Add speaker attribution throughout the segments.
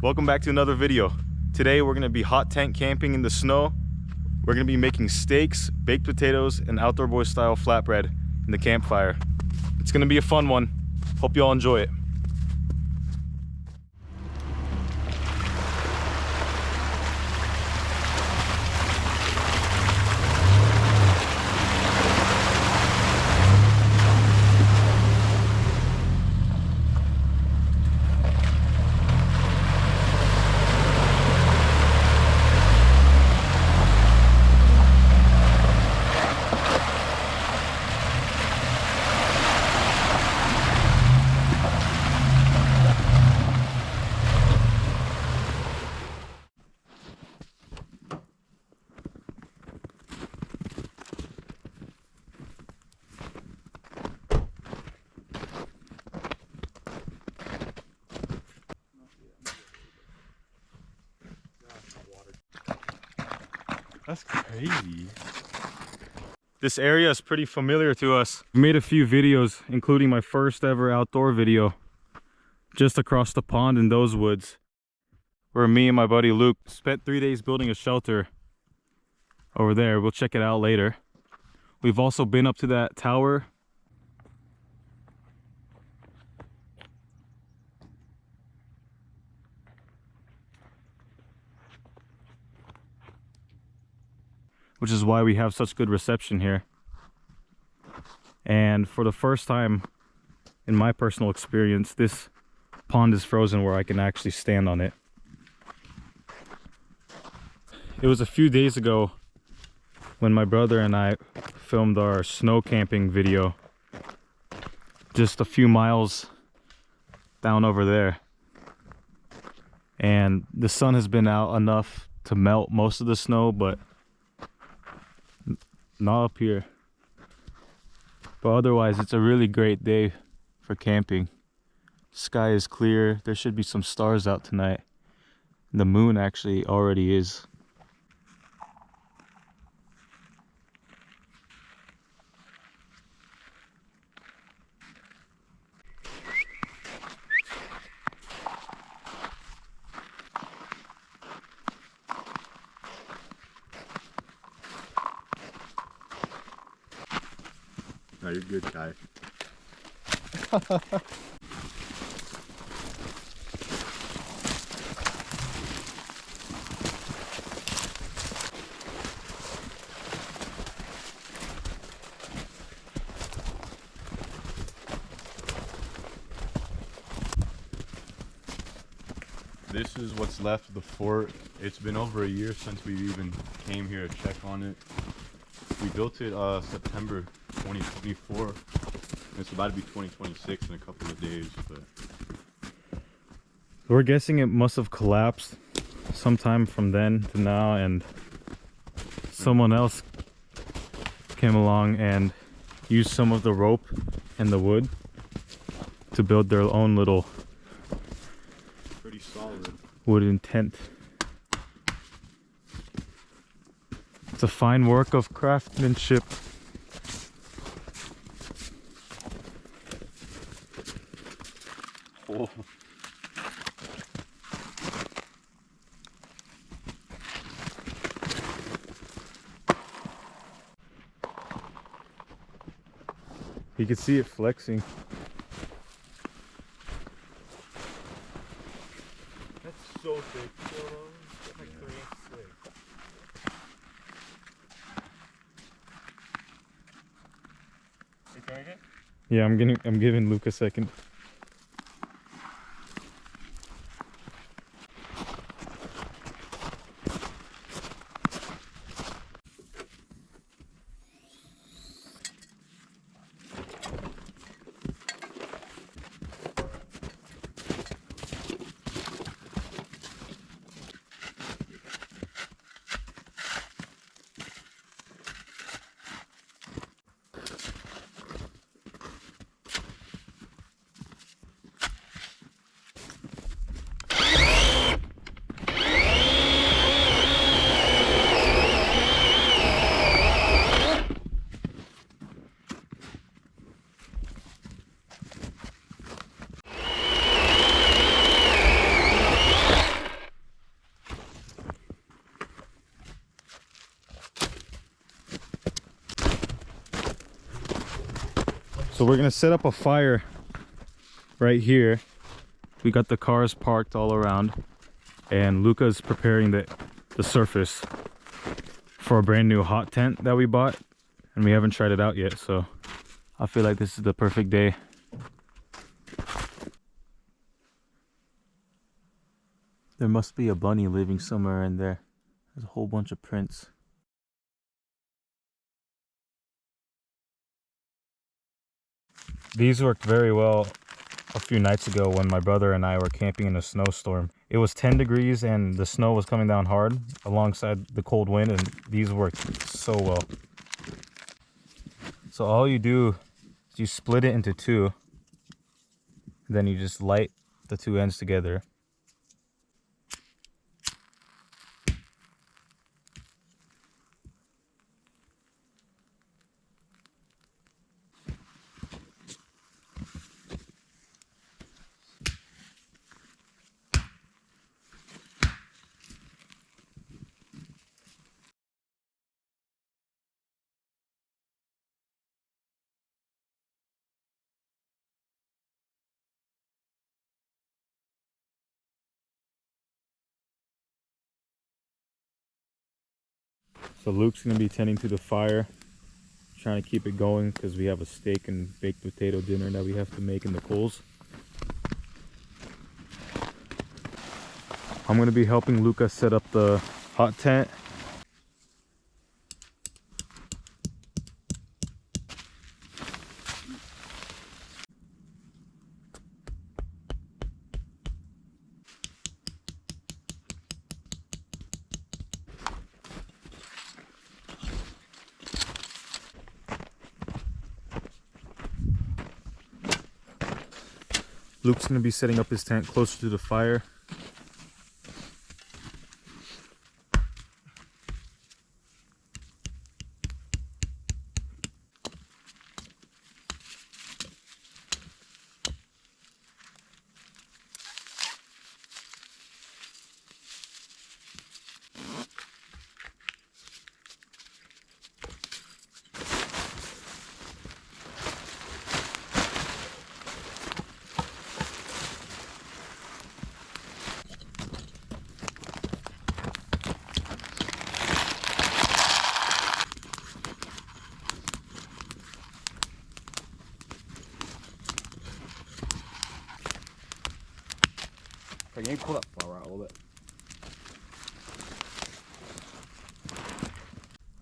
Speaker 1: Welcome back to another video. Today we're gonna be hot tent camping in the snow. We're gonna be making steaks, baked potatoes, and outdoor boy style flatbread in the campfire. It's gonna be a fun one. Hope you all enjoy it. That's crazy. This area is pretty familiar to us. We made a few videos, including my first ever outdoor video, just across the pond in those woods, where me and my buddy Luke spent 3 days building a shelter over there. We'll check it out later. We've also been up to that tower. Which is why we have such good reception here. And for the first time in my personal experience, this pond is frozen where I can actually stand on it. It was a few days ago when my brother and I filmed our snow camping video just a few miles down over there. And the sun has been out enough to melt most of the snow, but not up here. But otherwise, it's a really great day for camping. Sky is clear. There should be some stars out tonight. The moon actually already is.
Speaker 2: No, you're good, Kai. This is what's left of the fort. It's been over a year since we even came here to check on it. We built it September 2024. It's about to be 2026 in a couple of days, but
Speaker 1: We're guessing it must have collapsed sometime from then to now, and someone else came along and used some of the rope and the wood to build their own little
Speaker 2: pretty solid
Speaker 1: wooden tent. It's a fine work of craftsmanship.
Speaker 2: Oh.
Speaker 1: You can see it flexing.
Speaker 2: That's so thick. It's like 3 inches thick. You carrying it?
Speaker 1: Yeah, I'm giving Luke a second. So we're gonna set up a fire right here. We got the cars parked all around, and Luca's preparing the surface for a brand new hot tent that we bought, and we haven't tried it out yet, so I feel like this is the perfect day. There must be a bunny living somewhere in there. There's a whole bunch of prints. These worked very well a few nights ago when my brother and I were camping in a snowstorm. It was 10 degrees and the snow was coming down hard alongside the cold wind, and these worked so well. So all you do is you split it into two, then you just light the two ends together. So Luke's gonna be tending to the fire, trying to keep it going because we have a steak and baked potato dinner that we have to make in the coals. I'm gonna be helping Luca set up the hot tent. Luke's gonna be setting up his tent closer to the fire.
Speaker 3: Can you pull that flower out a little bit?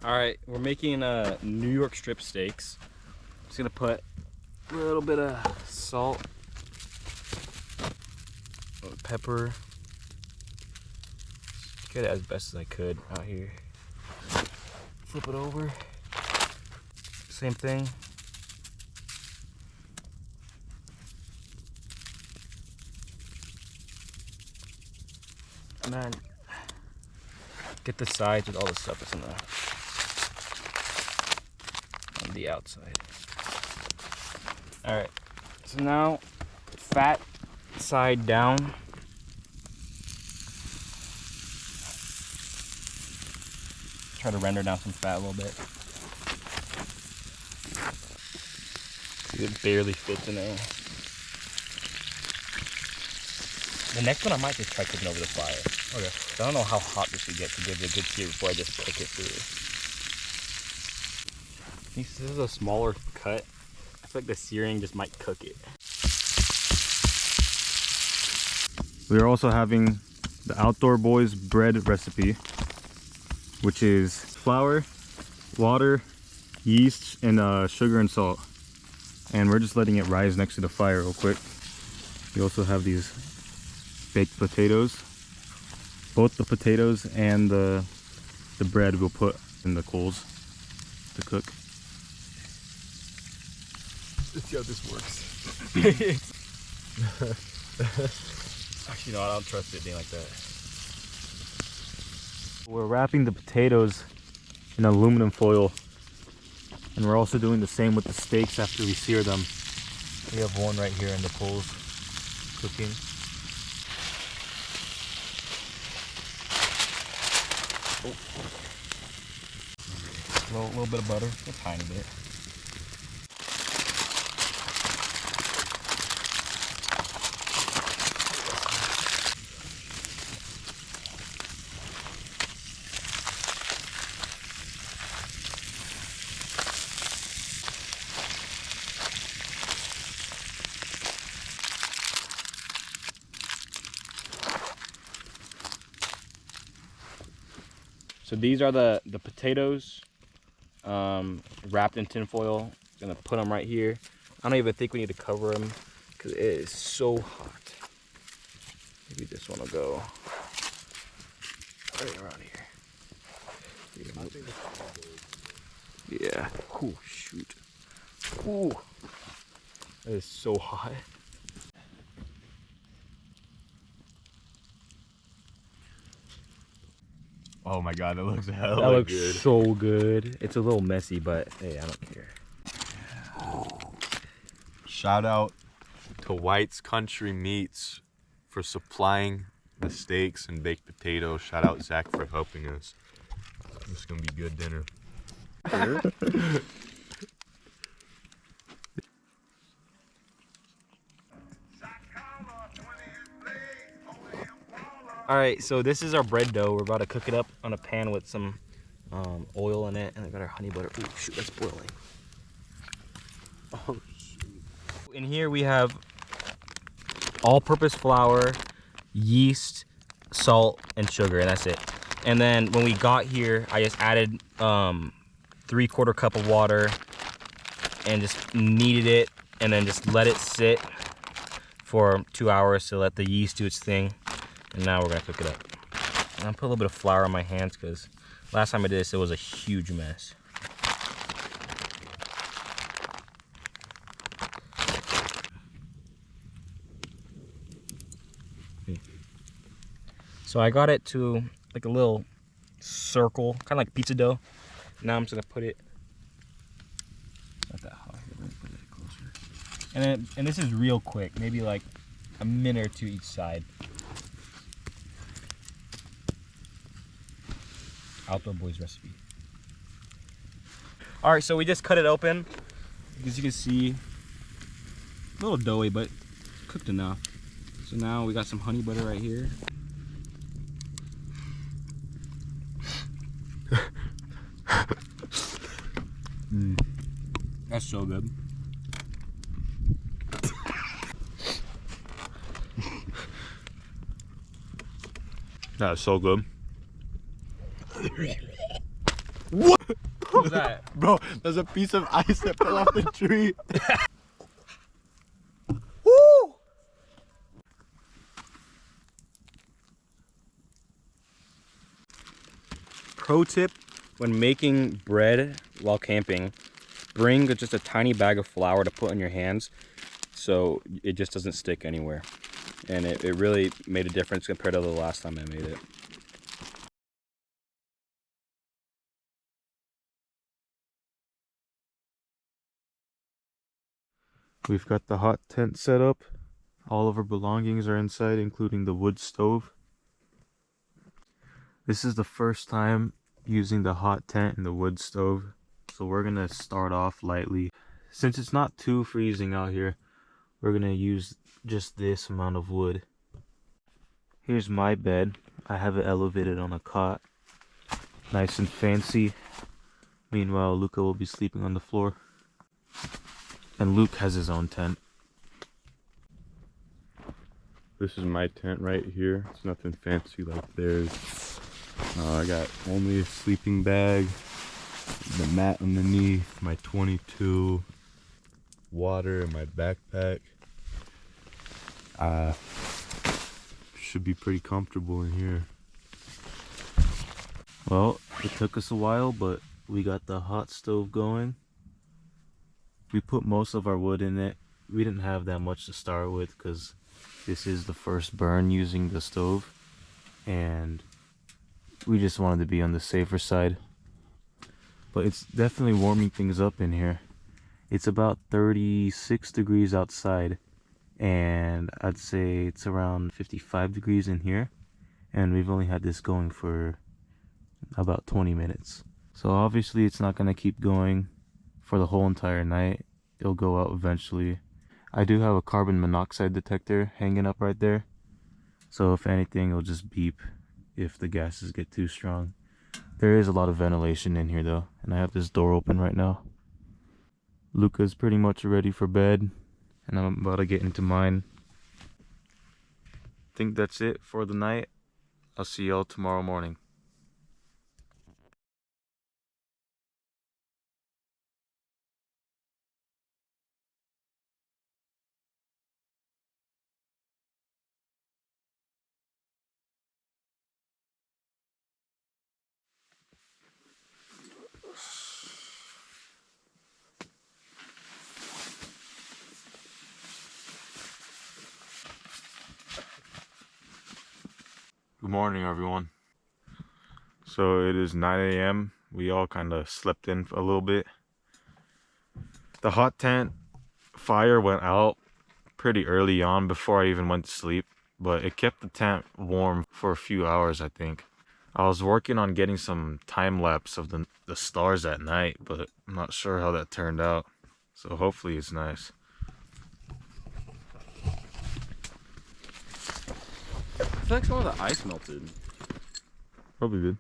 Speaker 3: All right, we're making New York strip steaks. Just gonna put a little bit of salt, pepper. Get it as best as I could out here. Flip it over. Same thing. And then get the sides with all the stuff that's on the outside. All right, so now fat side down. Try to render down some fat a little bit. See, it barely fits in there. The next one I might just try cooking over the fire. Okay. I don't know how hot this should get to give it a good sear before I just cook it through. This is a smaller cut. I feel like the searing just might cook it.
Speaker 1: We are also having the Outdoor Boys bread recipe, which is flour, water, yeast, and sugar and salt. And we're just letting it rise next to the fire real quick. We also have these baked potatoes. Both the potatoes and the bread we'll put in the coals to cook.
Speaker 3: Let's see how this works. Actually, no, I don't trust it being like that.
Speaker 1: We're wrapping the potatoes in aluminum foil, and we're also doing the same with the steaks after we sear them. We have one right here in the coals cooking.
Speaker 3: A little bit of butter, a tiny bit. So these are the potatoes wrapped in tin foil. Gonna put them right here. I don't even think we need to cover them because it is so hot. Maybe this one will go right around here. Yeah. Oh shoot. Ooh. That is so hot.
Speaker 2: Oh my god, that looks hella
Speaker 3: That looks
Speaker 2: good.
Speaker 3: so good. It's a little messy, but hey, I don't care.
Speaker 2: Shout out to White's Country Meats for supplying the steaks and baked potatoes. Shout out Zach for helping us. This is gonna be good dinner.
Speaker 3: All right, so this is our bread dough. We're about to cook it up on a pan with some oil in it, and I got our honey butter. Oh shoot, that's boiling. Oh shoot. In here we have all-purpose flour, yeast, salt, and sugar, and that's it. And then when we got here, I just added 3/4 cup of water and just kneaded it, and then just let it sit for 2 hours to let the yeast do its thing. And now we're gonna cook it up. And I put a little bit of flour on my hands because last time I did this, it was a huge mess. So I got it to like a little circle, kind of like pizza dough. Now I'm just gonna put it, not that hot, let me put it closer. And this is real quick, maybe like a minute or two each side. Outdoor Boys recipe. All right, so we just cut it open. As you can see, a little doughy, but cooked enough. So now we got some honey butter right here. That's so good.
Speaker 2: That's so good.
Speaker 3: What was that?
Speaker 2: Bro, there's a piece of ice that fell off the tree.
Speaker 3: Woo! Pro tip when making bread while camping, bring just a tiny bag of flour to put in your hands so it just doesn't stick anywhere. And it really made a difference compared to the last time I made it.
Speaker 1: We've got the hot tent set up. All of our belongings are inside, including the wood stove. This is the first time using the hot tent and the wood stove, so we're gonna start off lightly. Since it's not too freezing out here, we're gonna use just this amount of wood. Here's my bed. I have it elevated on a cot, nice and fancy. Meanwhile, Luca will be sleeping on the floor. And Luke has his own tent.
Speaker 2: This is my tent right here. It's nothing fancy like theirs. I got only a sleeping bag, the mat underneath, my 22, water in my backpack. Should be pretty comfortable in here.
Speaker 1: Well, it took us a while, but we got the hot stove going. We put most of our wood in it. We didn't have that much to start with because this is the first burn using the stove, and we just wanted to be on the safer side. But it's definitely warming things up in here. It's about 36 degrees outside, and I'd say it's around 55 degrees in here, and we've only had this going for about 20 minutes. So obviously it's not going to keep going for the whole entire night. It'll go out eventually. I do have a carbon monoxide detector hanging up right there, so if anything it'll just beep if the gases get too strong. There is a lot of ventilation in here though, and I have this door open right now. Luca's pretty much ready for bed, and I'm about to get into mine. I think that's it for the night. I'll see y'all tomorrow morning. Good morning, everyone. So it is 9 a.m. We all kind of slept in a little bit. The hot tent fire went out pretty early on before I even went to sleep, but it kept the tent warm for a few hours, I think. I was working on getting some time lapse of the stars at night, but I'm not sure how that turned out. So hopefully it's nice.
Speaker 2: I feel like some of the ice melted.
Speaker 1: Probably did.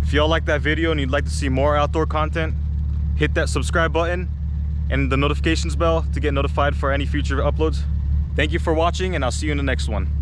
Speaker 1: If y'all like that video and you'd like to see more outdoor content, hit that subscribe button and the notifications bell to get notified for any future uploads. Thank you for watching, and I'll see you in the next one.